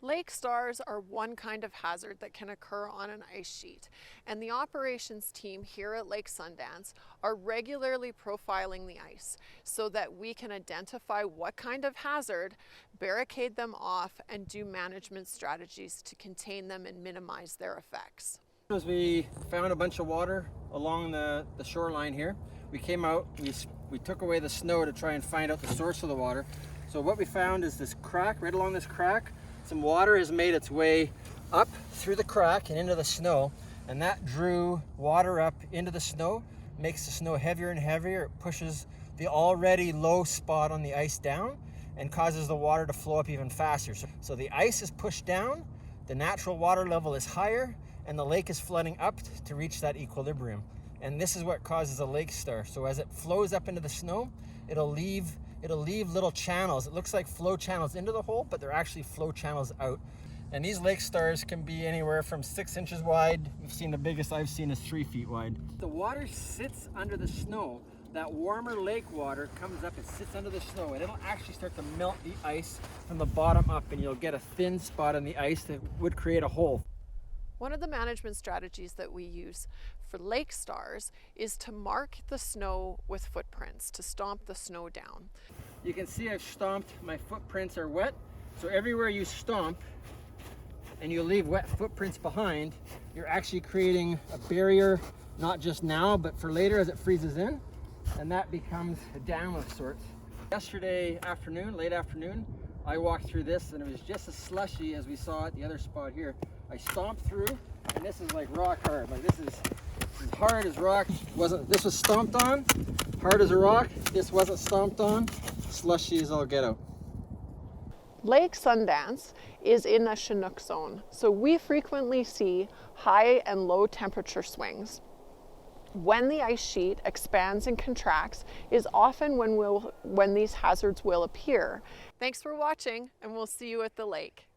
Lake stars are one kind of hazard that can occur on an ice sheet, and the operations team here at Lake Sundance are regularly profiling the ice so that we can identify what kind of hazard, barricade them off, and do management strategies to contain them and minimize their effects. As we found a bunch of water along the shoreline here, we came out, we took away the snow to try and find out the source of the water. So what we found is this crack, right along this crack, some water has made its way up through the crack and into the snow, and that drew water up into the snow, makes the snow heavier and heavier. It pushes the already low spot on the ice down and causes the water to flow up even faster. So the ice is pushed down, the natural water level is higher, and the lake is flooding up to reach that equilibrium. And this is what causes a lake star. So as it flows up into the snow, it'll leave little channels. It looks like flow channels into the hole, but they're actually flow channels out. And these lake stars can be anywhere from 6 inches wide. We've seen the biggest I've seen is 3 feet wide. The water sits under the snow. That warmer lake water comes up and sits under the snow, and it'll actually start to melt the ice from the bottom up, and you'll get a thin spot on the ice that would create a hole. One of the management strategies that we use for lake stars is to mark the snow with footprints, to stomp the snow down. You can see I've stomped, my footprints are wet, so everywhere you stomp and you leave wet footprints behind, you're actually creating a barrier, not just now, but for later as it freezes in, and that becomes a dam of sorts. Yesterday afternoon, late afternoon, I walked through this and it was just as slushy as we saw at the other spot here. I stomped through, and this is like rock hard. Like this is hard as rock. This was stomped on, hard as a rock. This wasn't stomped on, slushy as all get out. Lake Sundance is in a Chinook zone, so we frequently see high and low temperature swings. When the ice sheet expands and contracts is often when these hazards will appear. Thanks for watching, and we'll see you at the lake.